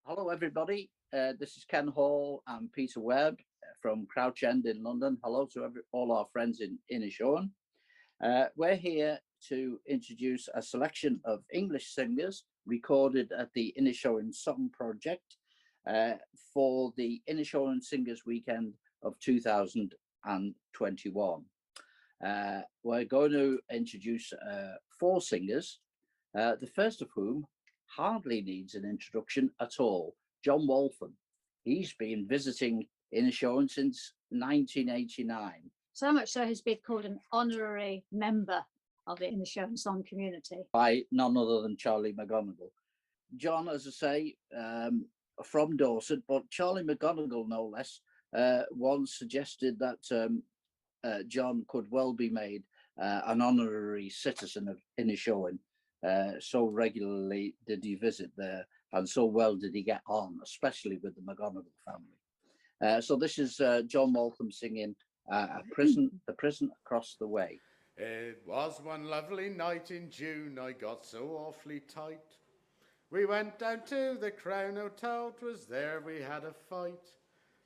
Hello, everybody. This is Ken Hall and Peter Webb from Crouch End in London. Hello to all our friends in Inishowen. We're here to introduce a selection of English singers recorded at the Inishowen Song Project for the Inishowen Singers Weekend of 2021. We're going to introduce four singers, the first of whom hardly needs an introduction at all, John Waltham. He's been visiting Inishowen since 1989. So much so he's been called an honorary member of the Inishowen Song community. By none other than Charlie McGonigal. John, as I say, from Dorset, but Charlie McGonigal, no less, once suggested that John could well be made an honorary citizen of Inishowen. So regularly did he visit there, and so well did he get on, especially with the McGonigal family. So this is John Waltham singing The Prison Across the Way. It was one lovely night in June, I got so awfully tight. We went down to the Crown Hotel, 'twas there we had a fight.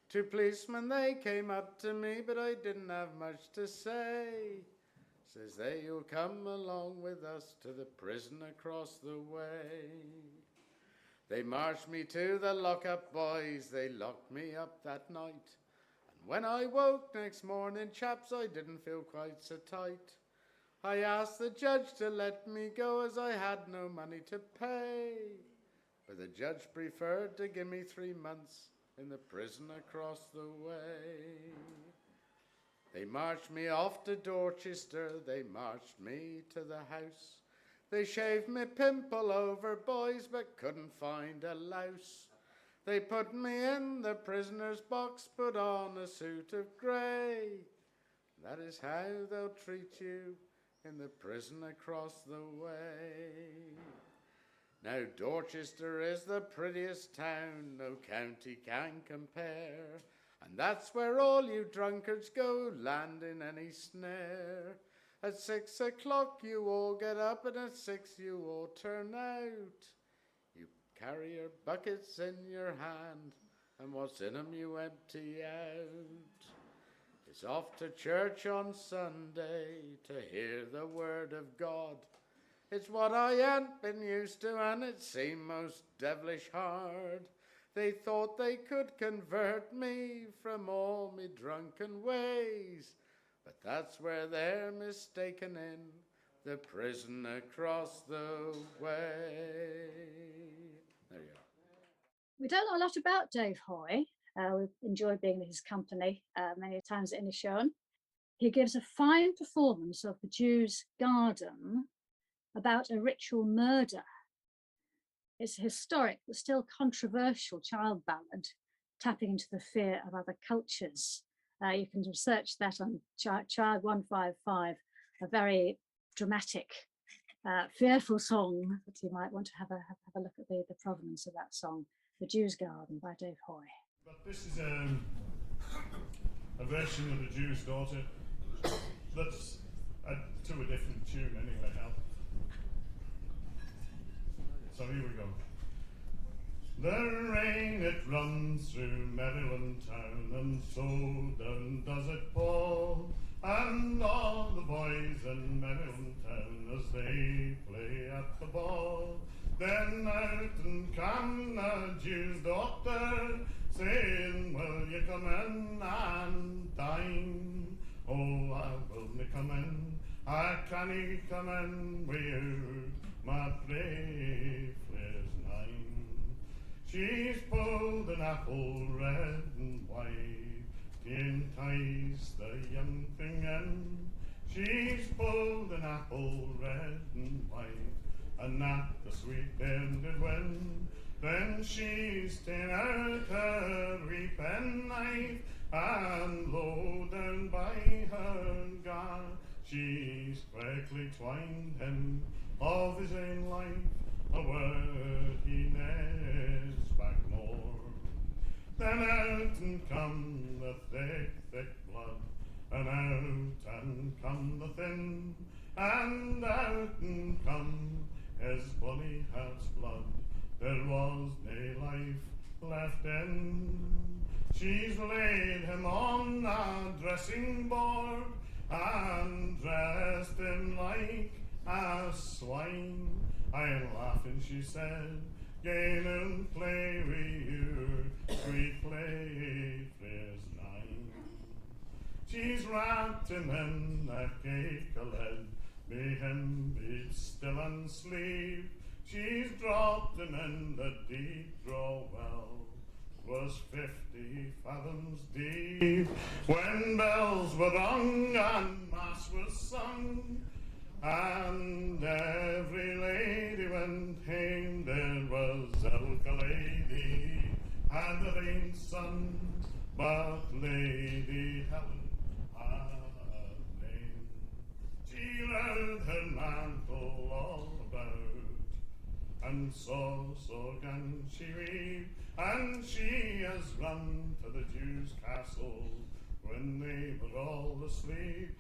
Two policemen, they came up to me, but I didn't have much to say. Says they, you'll come along with us to the prison across the way. They marched me to the lockup, boys, they locked me up that night. And when I woke next morning, chaps, I didn't feel quite so tight. I asked the judge to let me go as I had no money to pay. But the judge preferred to give me 3 months in the prison across the way. They marched me off to Dorchester, they marched me to the house. They shaved me pimple over, boys, but couldn't find a louse. They put me in the prisoner's box, put on a suit of grey. That is how they'll treat you in the prison across the way. Now Dorchester is the prettiest town, no county can compare. And that's where all you drunkards go, land in any snare. At 6 o'clock you all get up, and at 6 you all turn out. You carry your buckets in your hand, and what's in 'em you empty out. It's off to church on Sunday to hear the word of God. It's what I ain't been used to, and it seemed most devilish hard. They thought they could convert me from all me drunken ways, but that's where they're mistaken in the prison across the way. There you are. We don't know a lot about Dave Hoy. We've enjoyed being in his company many times at Inishowen. He gives a fine performance of the Jew's Garden about a ritual murder. It's a historic but still controversial child ballad, tapping into the fear of other cultures. You can research that on Child 155, a very dramatic, fearful song that you might want to have a look at the provenance of that song, The Jew's Garden by Dave Hoy. But this is a version of The Jew's Daughter that's to a different tune anyway now. So here we go. The rain it runs through Maryland town, and so down does it pour, and all the boys in Maryland town as they play at the ball. Then out and come the Jew's daughter, saying, will you come in and dine? Oh, I will me come in, I can't come in with you, my brave flares nine. She's pulled an apple red and white to entice the young thing in. She's pulled an apple red and white, and that the sweet dame did win. Then she's ta'en out her wee penknife, and low down by her gown she's quickly twined him of his own life, a word he ne'er back more. Then out and come the thick blood, and out and come the thin, and out and come his bonny heart's blood. there was nae life left in. She's laid him on a dressing board and dressed him like a swine. I'm laughing, she said, gain and play with your sweet play, Freya's nine. She's wrapped him in a cake of lead, may him be still and sleep. She's dropped him in the deep draw well, 'twas 50 fathoms deep. When bells were rung and mass was sung, and every lady went home, there was ilka lady had the rain son, but Lady Helen had name. She round her mantle all about, and so gan she weave, and she has run to the Jews' castle when they were all asleep.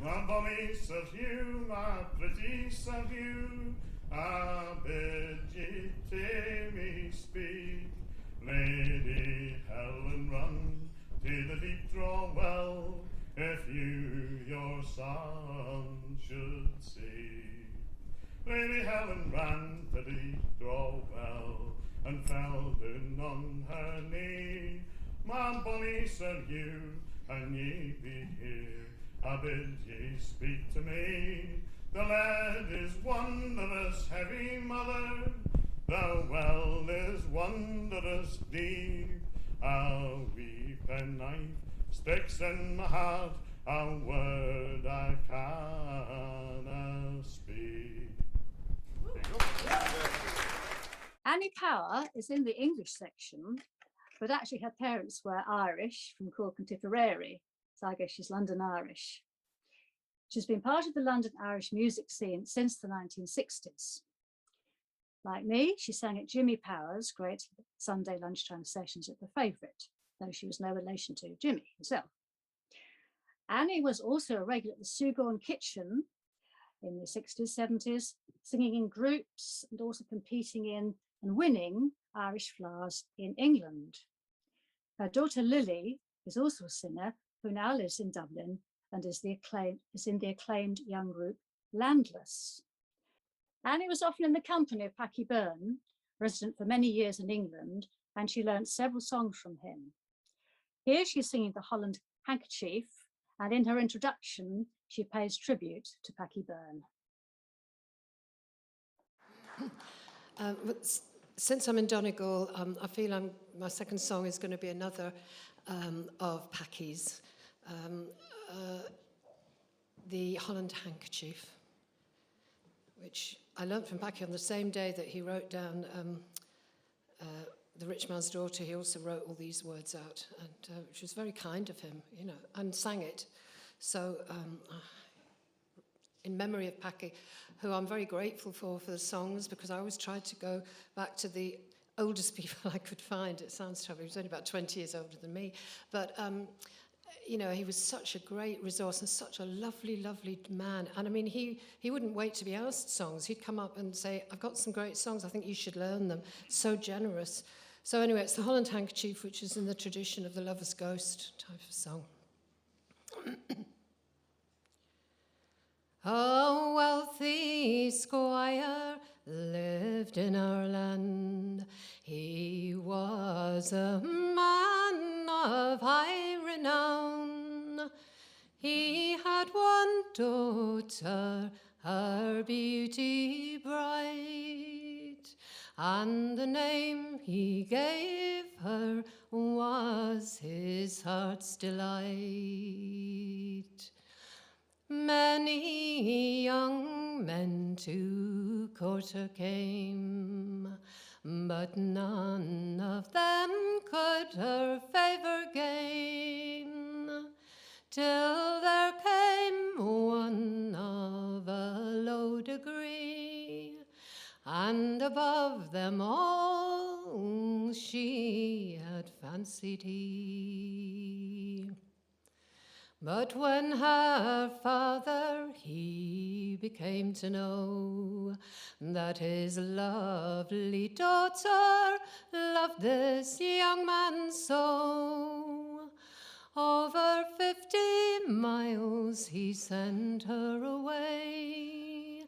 My bonny Sir Hugh, my pretty Sir Hugh, I bid ye to me speak. Lady Helen, run to the deep draw well, if you your son should see. Lady Helen ran to the deep draw well, and fell down on her knee. My bonny Sir Hugh, an ye be here, I bid ye speak to me. The lead is wondrous heavy, mother, the well is wondrous deep. A wee penknife sticks in my heart, a word I canna speak. Annie Power is in the English section, but actually her parents were Irish from Cork and Tipperary, so I guess she's London Irish. She's been part of the London Irish music scene since the 1960s. Like me, she sang at Jimmy Power's great Sunday lunchtime sessions at the Favourite, though she was no relation to Jimmy himself. Annie was also a regular at the Sugarn Kitchen in the 60s, 70s, singing in groups and also competing in and winning Irish Flowers in England. Her daughter Lily is also a singer who now lives in Dublin and is in the acclaimed young group Landless. Annie was often in the company of Packy Byrne, resident for many years in England, and she learnt several songs from him. Here she's singing the Holland Handkerchief, and in her introduction, she pays tribute to Packy Byrne. Since I'm in Donegal, I feel my second song is going to be another of Packy's, the Holland Handkerchief, which I learnt from Packy on the same day that he wrote down The Rich Man's Daughter. He also wrote all these words out, and which was very kind of him, you know, and sang it. So in memory of Packy, who I'm very grateful for the songs, because I always tried to go back to the oldest people I could find. It sounds terrible. He was only about 20 years older than me. But, you know, he was such a great resource and such a lovely, lovely man. And I mean, he wouldn't wait to be asked songs. He'd come up and say, I've got some great songs. I think you should learn them. So generous. So anyway, it's the Holland Handkerchief, which is in the tradition of the Lover's Ghost type of song. A wealthy squire lived in our land. He was a man of high renown. He had one daughter, her beauty bright, and the name he gave her was his heart's delight. Many young men to court her came, but none of them could her favour gain, till there came one of a low degree, and above them all she had fancied he. But when her father he became to know that his lovely daughter loved this young man so, over 50 miles he sent her away,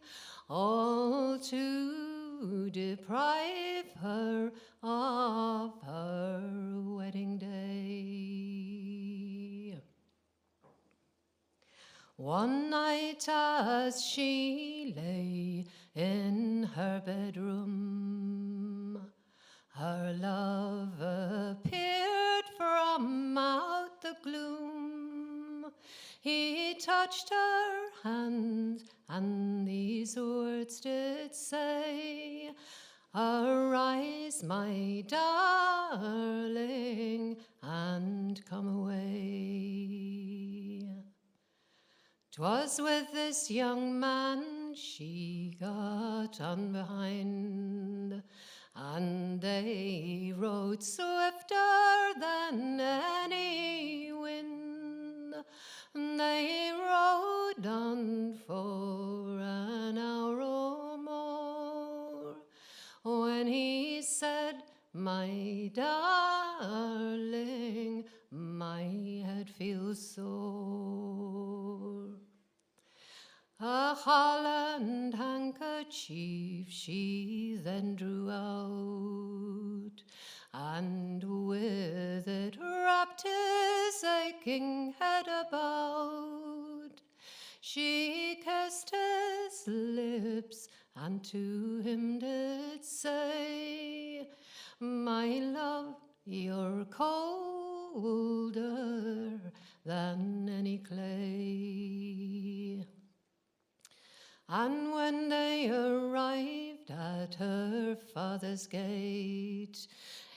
all to deprive her of her wedding day. One night as she lay in her bedroom, her love appeared from out the gloom. He touched her hand, and these words did say, "Arise, my darling, and come away." 'Twas with this young man she got on behind, and they rode swifter than any wind. They rode on for an hour or more, when he said, "My darling, my head feels sore." A Holland handkerchief she then drew out, and with it wrapped his aching head about. She kissed his lips, and to him did say, "My love, you're colder than any clay." And when they arrived at her father's gate,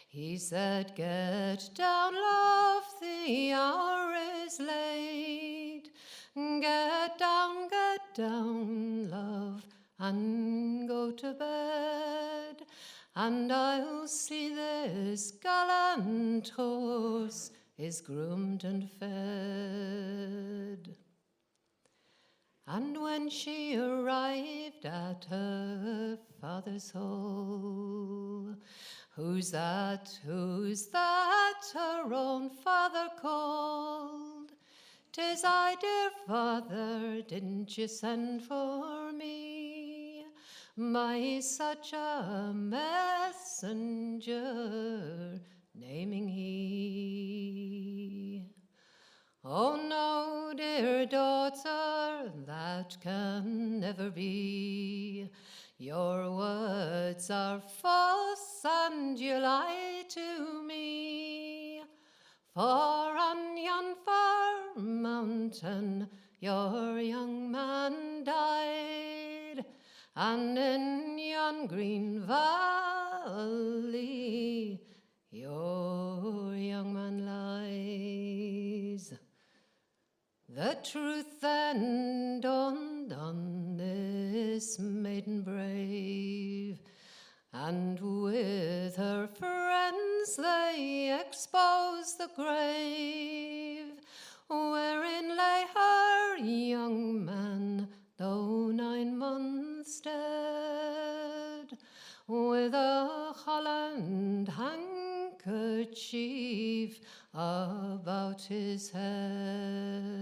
he said, "Get down, love, the hour is late. Get down, love, and go to bed, and I'll see this gallant horse is groomed and fed." And when she arrived at her father's hall, "Who's that, her own father called?" "'Tis I, dear father, didn't you send for me by such a messenger, naming he?" "Oh no, dear daughter, that can never be. Your words are false, and you lie to me. For on yon far mountain your young man died, and in yon green valley your young man lies." The truth then dawned on this maiden brave, and with her friends they exposed the grave, wherein lay her young man, though 9 months dead, with a Holland handkerchief about his head.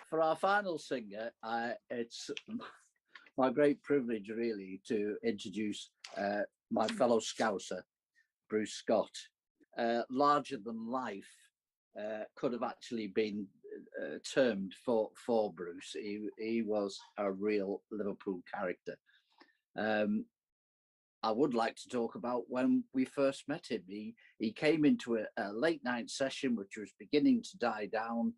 For our final singer, it's my great privilege really to introduce my fellow Scouser, Bruce Scott. Larger than life could have actually been termed for Bruce. He was a real Liverpool character. I would like to talk about when we first met him. He came into a late night session which was beginning to die down,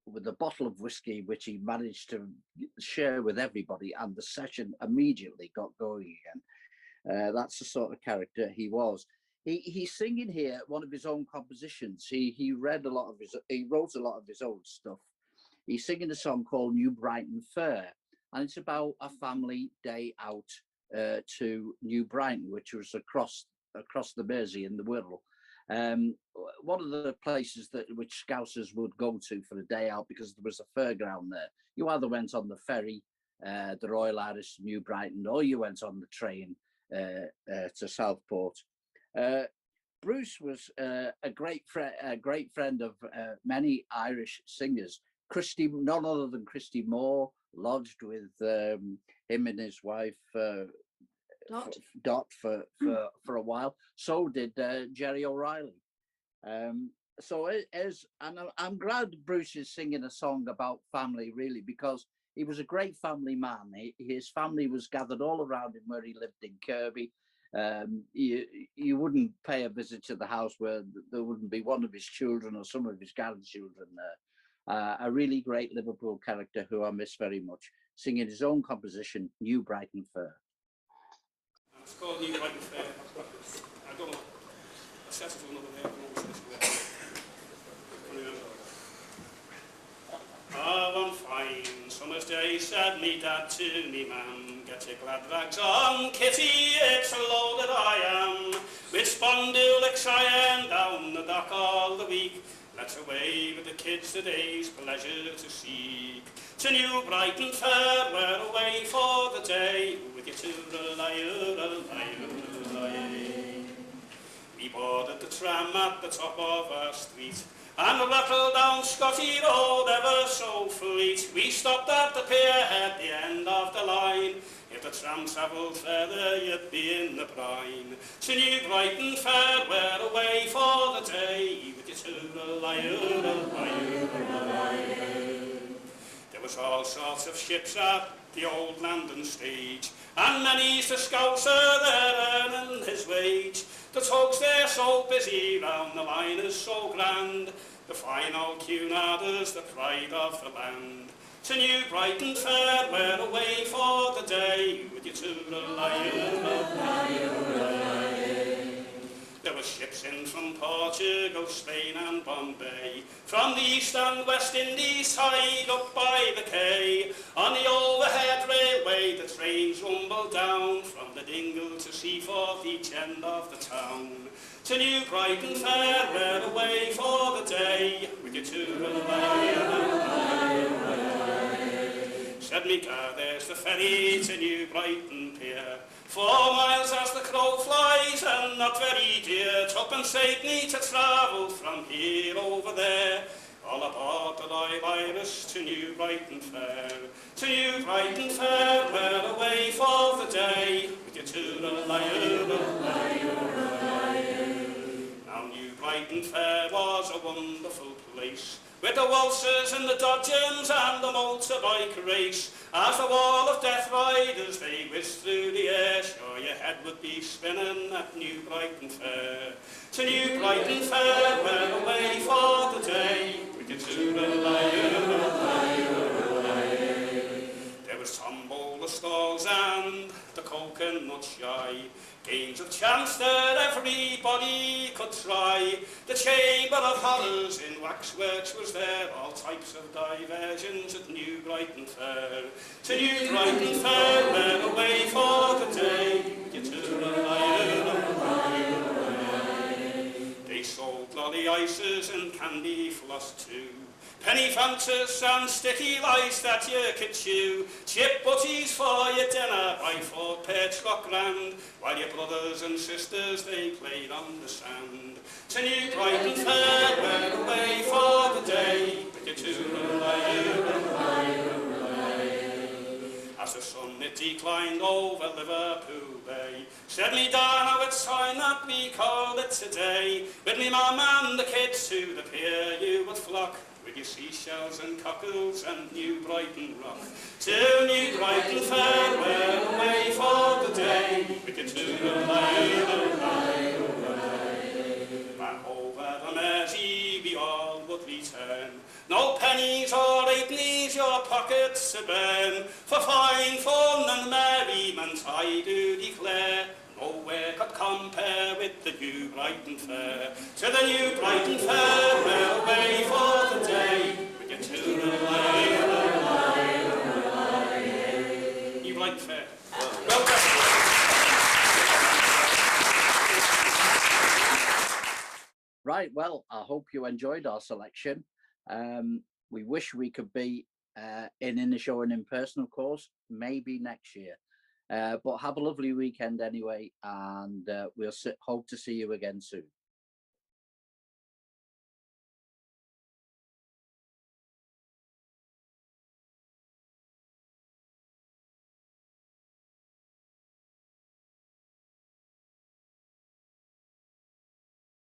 with a bottle of whiskey which he managed to share with everybody, and the session immediately got going again. That's the sort of character he was. He's singing here one of his own compositions. He wrote a lot of his own stuff. He's singing a song called New Brighton Fair, and it's about a family day out to New Brighton, which was across across the Mersey in the Wirral. One of the places which Scousers would go to for a day out, because there was a fairground there. You either went on the ferry, the Royal Irish to New Brighton, or you went on the train to Southport. Bruce was a great friend of many Irish singers. None other than Christy Moore lodged with him and his wife Dot for a while. So did Jerry O'Reilly. So I'm glad Bruce is singing a song about family, really, because he was a great family man. His family was gathered all around him where he lived in Kirby. You wouldn't pay a visit to the house where there wouldn't be one of his children or some of his grandchildren there. A really great Liverpool character who I miss very much, singing his own composition, New Brighton Fair. It's called New Brighton Fair. I don't know. I set it to another day. One fine summer's day said me dad to me mam, get your glad rags on, Kitty, it's a load that I am, with spondulics I am down the dock all the week. Let's away with the kids today's pleasure to seek. To New Brighton Fair, we're away for the day, with your toodle-lie-oo-lie-oo-lie. We boarded the tram at the top of our street, and rattled down Scotty Road ever so fleet. We stopped at the pier at the end of the line. If the tram travelled further, you'd be in the brine. To New Brighton Fair, we're away for the day, with your toodle-lie-oo-lie-oo-lie. There was all sorts of ships at the old London stage, and many's the Scouser there earning his wage. The tugs they're so busy, round the line is so grand, the fine old Cunarder's the pride of the land. To New Brighton Fair, we're away for the day, with your toodle-lie-oo-lie-oo-lie. There were ships in from Portugal, Spain and Bombay, from the East and West Indies tied up by the quay. On the overhead railway the trains rumbled down, from the Dingle to Seaforth, each end of the town. To New Brighton Fair, we're away for the day, with your toodle-lie-oo-lie-oo-lie. Said me car, there's the ferry to New Brighton Pier, 4 miles as the crow flies, and not very dear. Twopence halfpenny to travel from here over there. All aboard the Live Iris to New Brighton Fair. To New Brighton Fair, we're away for the day, with your toodle-lie-oo-lie-oo-lie. Now New Brighton Fair was a wonderful place, with the waltzers and the dodgems and the motorbike race. As the wall of death riders they whizzed through the air, sure your head would be spinning at New Brighton Fair. To New Brighton Fair, we're away for the day, with your toodle-lie-oo-lie-oo-lie. There was tombola stalls and the coconut shy, games of chance that everybody could try. The Chamber of Horrors in waxworks was there, all types of diversions at New Brighton Fair. To New Brighton Fair, we're away for the day, you toodle-lie-oo-lie-oo-lie. They sold lolly ices and candy floss too, penny fantas and sticky lice that you could chew, chip butties for your dinner by Fort Perchlock Grand, while your brothers and sisters they played on the sand. To New Brighton Fair, we're away for the day, with your toodle-lie-oo-lie-oo-lie. As the sun it declined over Liverpool Bay, said me down how it's time that we called it today. With me mum and the kids to the pier you would flock, with your seashells and cockles and New Brighton rock. To New Brighton Fair, we're away for the day, with your toodle-lie-oo-lie-oo-lie. Back over the Mersey we all would return, no pennies or halfpennies your pockets to burn. For fine fun and merriment I do declare, nowhere could compare with the New Brighton Fair. To the New Brighton Fair, we're away for the day, with your toodle-lie-oo-lie-oo-lie. New Brighton Fair. Well done. Right. Well, I hope you enjoyed our selection. We wish we could be in Inishowen in person, of course, maybe next year. But have a lovely weekend anyway, and we'll hope to see you again soon.